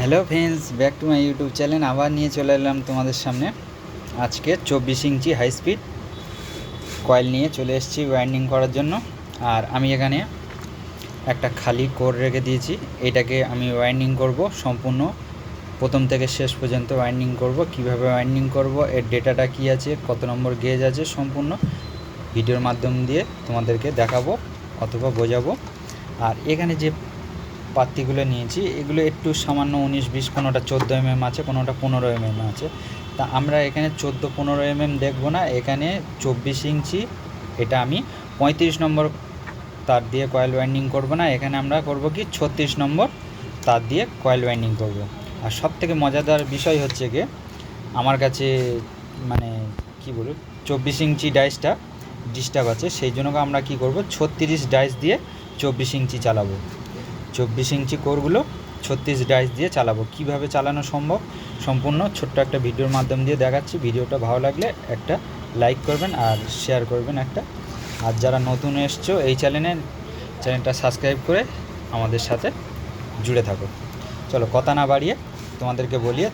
Hello friends, back to my YouTube channel. আবার নিয়ে চলে এলাম তোমাদের সামনে। আজকে 24 ইঞ্চি হাই স্পিড কয়েল নিয়ে চলে এসেছি ওয়াইন্ডিং করার জন্য। আর আমি এখানে একটা খালি কোর রেখে দিয়েছি। এটাকে আমি ওয়াইন্ডিং করব, সম্পূর্ণ প্রথম থেকে শেষ পর্যন্ত ওয়াইন্ডিং করব। কিভাবে ওয়াইন্ডিং করব, এর ডেটাটা কী আছে, কত নম্বর গেজ আছে, সম্পূর্ণ ভিডিওর মাধ্যম দিয়ে তোমাদেরকে দেখাবো অথবা বোঝাবো। আর এখানে যে পাত্তিগুলো নিয়েছি এগুলো একটু সামান্য 19-20, কোনোটা 14 mm আছে, কোনোটা 15 mm আছে। তা আমরা এখানে 14-15 mm দেখবো না, এখানে 24 ইঞ্চি। এটা আমি 35 নম্বর তার দিয়ে কয়েল ওয়াইন্ডিং করব না, এখানে আমরা করব কি 36 নম্বর তার দিয়ে কয়েল ওয়াইন্ডিং করব। আর সব থেকে মজাদার বিষয় হচ্ছে কি, আমার কাছে মানে কি বলবো, 24 ইঞ্চি ডাইসটা ডিস্টার্ব আছে, সেই জন্য আমরা কি করব 36 ডাইস দিয়ে 24 ইঞ্চি চালাবো। 24 ইঞ্চি কোরগুলো 36 ডাইস দিয়ে চালাবো। কিভাবে চালানো সম্ভব সম্পূর্ণ ছোট্ট একটা ভিডিওর মাধ্যম দিয়ে দেখাচ্ছি। ভিডিওটা ভালো লাগলে একটা লাইক করবেন আর শেয়ার করবেন একটা। আর যারা নতুন এসছো এই চ্যানেলটা সাবস্ক্রাইব করে আমাদের সাথে জুড়ে থাকো। চলো কথা না বাড়িয়ে তোমাদেরকে বলিয়ে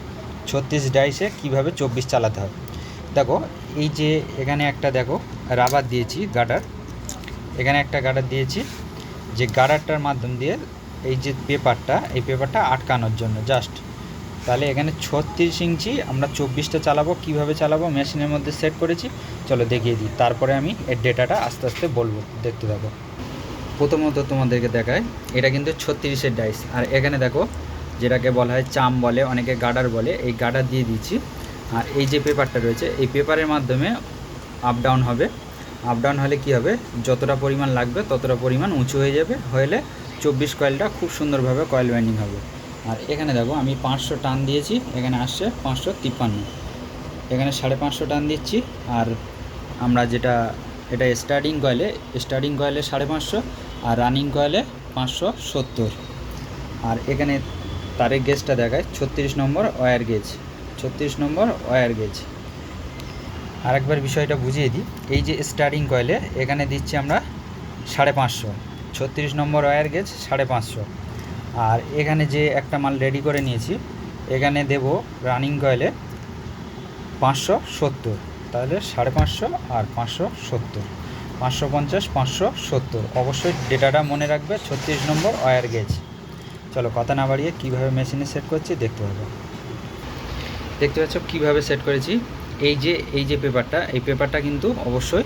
36 ডাইসে কিভাবে 24 চালাতে হয়। দেখো, এই যে এখানে একটা দেখো রাবার দিয়েছি, গার্ডার। এখানে একটা গার্ডার দিয়েছি, যে গার্ডারটার মাধ্যম দিয়ে এই যে এই পেপারটা আটকানোর জন্য জাস্ট। তাহলে এখানে 36 ইঞ্চি আমরা 24টা চালাবো। কিভাবে চালাবো মেশিনের মধ্যে সেট করেছি, চলো দেখিয়ে দিই। তারপরে আমি এর ডেটাটা আস্তে আস্তে বলবো, দেখতে থাকো। প্রথমত তোমাদেরকে দেখায়, এটা কিন্তু 36-এর ডাইস। আর এখানে দেখো, যেটাকে বলা হয় চাম বলে, অনেকে গার্ডার বলে, এই গার্ডার দিয়ে দিচ্ছি। আর এই যে পেপারটা রয়েছে, এই পেপারের মাধ্যমে আপ ডাউন হবে। আপ ডাউন হলে কী হবে, যতটা পরিমাণ লাগবে ততটা পরিমাণ উঁচু হয়ে যাবে, হলে 24 কয়েলটা খুব সুন্দরভাবে কয়েল ওয়াইন্ডিং হবে। আর এখানে দেখো আমি 500 টান দিয়েছি, এখানে আসছে 553। এখানে 550 টান দিচ্ছি। আর আমরা এটা স্টার্টিং কয়েলে 550, আর রানিং কয়েলে 570। আর এখানে তারের গেজটা দেখায় 36 নম্বর ওয়্যার গেজ, 36 নম্বর ওয়্যার গেজ। আর একবার বিষয়টা বুঝিয়ে দিই, এই যে স্টার্টিং কয়েলে এখানে দিচ্ছি আমরা 550, 36 নম্বর ওয়্যার গেজ 550। আর এখানে যে একটা মাল রেডি করে নিয়েছি, এখানে দেব রানিং কয়েলে 570। তাহলে 550 আর 570, 550, 570। অবশ্যই ডেটাটা মনে রাখবে, 36 নম্বর ওয়্যার গেজ। চলো কথা না বাড়িয়ে কীভাবে মেশিনে সেট করছি দেখতে পাচ্ছ কীভাবে সেট করেছি। এই যে এই পেপারটা কিন্তু অবশ্যই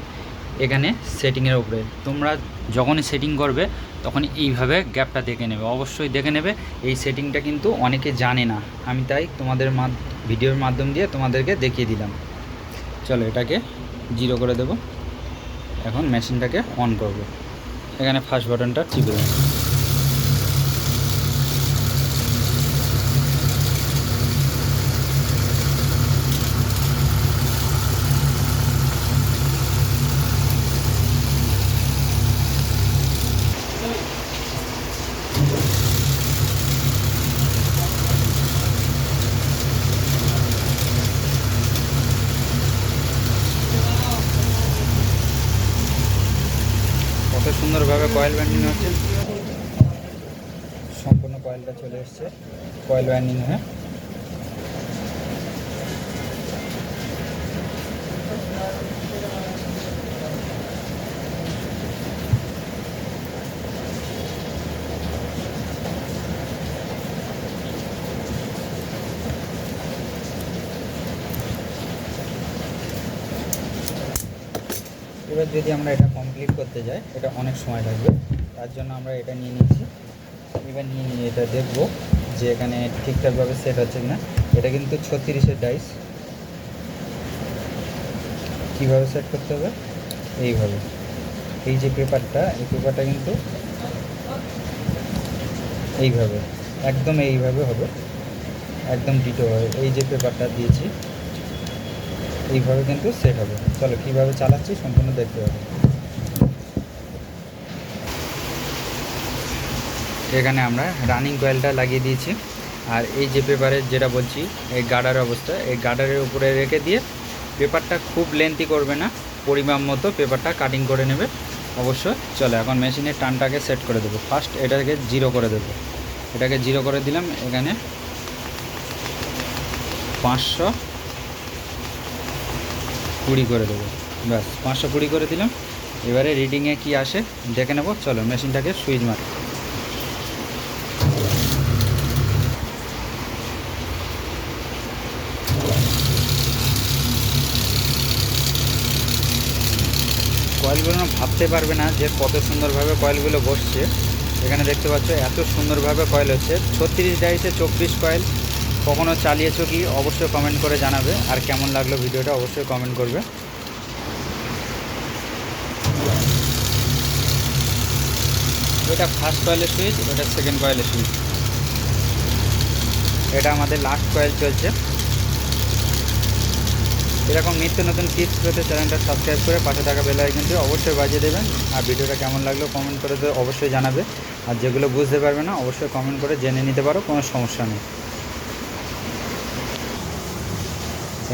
এখানে সেটিংয়ের উপরে। তোমরা যখনই সেটিং করবে তখন এইভাবে গ্যাপটা দেখে নেবে, অবশ্যই দেখে নেবে। এই সেটিংটা কিন্তু অনেকে জানে না, আমি তাই তোমাদের ভিডিওর মাধ্যম দিয়ে তোমাদেরকে দেখিয়ে দিলাম। চলো এটাকে 0 করে দেব। এখন মেশিনটাকে অন করব। এখানে ফার্স্ট বাটনটা টিপে দেব। কত সুন্দরভাবে কয়েল ওয়াইন্ডিং হচ্ছে, সম্পূর্ণ কয়েলটা চলে এসছে কয়েল ওয়াইন্ডিং হয়ে। এবার যদি আমরা এটা কমপ্লিট করতে যাই, এটা অনেক সময় লাগবে, তার জন্য আমরা এটা নিয়ে নিচ্ছি। এবার নিয়ে এটা দেখব যে এখানে ঠিকঠাকভাবে সেট হচ্ছে কিনা। এটা কিন্তু 36-এর ডাইস। কীভাবে সেট করতে হবে, এইভাবে। এই যে পেপারটা, এই পেপারটা কিন্তু এইভাবে, একদম এইভাবে হবে, একদম ডিটো হবে। এই যে পেপারটা দিয়েছি এইভাবে কিন্তু সেট হবে। চলো কীভাবে চালাচ্ছি সম্পূর্ণ দেখতে হবে। এখানে আমরা রানিং কয়েলটা লাগিয়ে দিয়েছি। আর এই যে পেপারের যেটা বলছি, এই গার্ডার অবস্থা, এই গার্ডারের উপরে রেখে দিয়ে পেপারটা খুব লেন্থি করবে না, পরিমাণ মতো পেপারটা কাটিং করে নেবে অবশ্যই। চলো এখন মেশিনের টানটাকে সেট করে দেবো। ফার্স্ট এটাকে 0 করে দেবো। এটাকে 0 করে দিলাম। এখানে 520 করে দেবো। ব্যাস 520 করে দিলাম। এবারে রিডিংয়ে কি আসে দেখে নেব। চলো মেশিনটাকে সুইচ মার। কয়েলগুলো ভাবতে পারবে না যে কত সুন্দরভাবে কয়েলগুলো বসছে। এখানে দেখতে পাচ্ছ এত সুন্দরভাবে কয়েল হচ্ছে। 36 ডাইসে 24 কয়েল। কখনো চালিয়েছো কি অবশ্যই কমেন্ট করে জানাবে। আর কেমন লাগলো ভিডিওটা অবশ্যই কমেন্ট করবে। এটা ফার্স্ট কয়েলের সুইচ, ওটা সেকেন্ড কয়েলের সুইচ। এটা আমাদের লাস্ট কয়েল চলছে। এরকম নিত্য নতুন টিপস পেতে চ্যানেলটা সাবস্ক্রাইব করে পাশে থাকা বেল আইকনটি অবশ্যই বাজিয়ে দেবেন। আর ভিডিওটা কেমন লাগলো কমেন্ট করে তো অবশ্যই জানাবে। আর যেগুলো বুঝতে পারবে না অবশ্যই কমেন্ট করে জেনে নিতে পারো, কোনো সমস্যা নেই।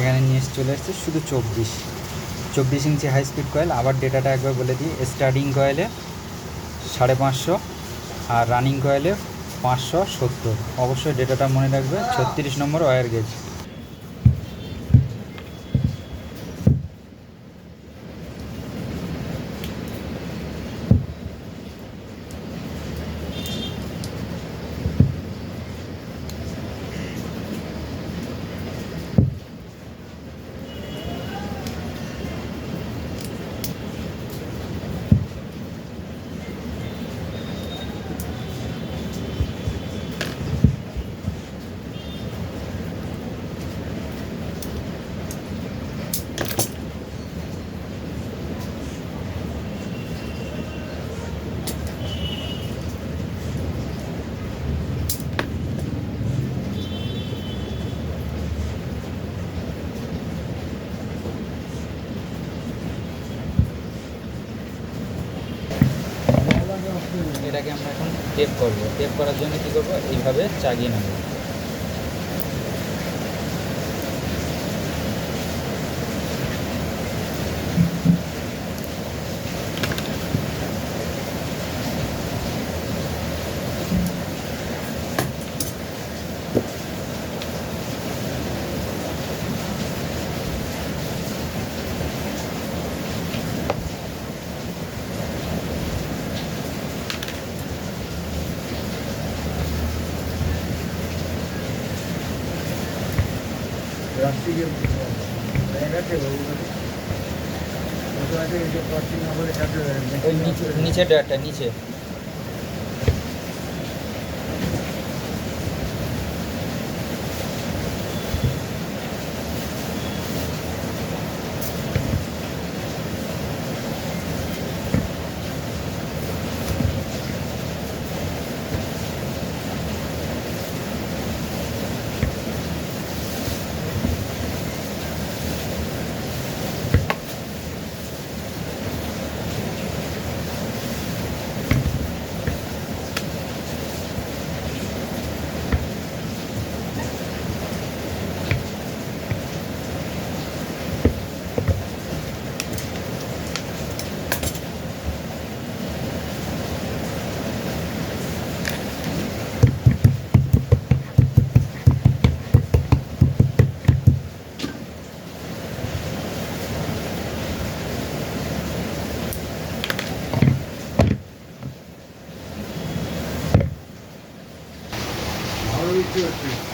এখানে নিয়ে চলে এসছে শুধু 24 ইঞ্চি হাই স্পিড কয়েল। আবার ডেটাটা একবার বলে দিই। স্টার্টিং কয়েলে 550 আর রানিং কয়েলে 570। অবশ্যই ডেটাটা মনে রাখবে। 36 নম্বর ওয়্যার গেজ। এটাকে আমরা এখন টেপ করব। টেপ করার জন্য কী করবো, এইভাবে চাগিয়ে নেব। নিচে ডেটটা নিচে How do we do it?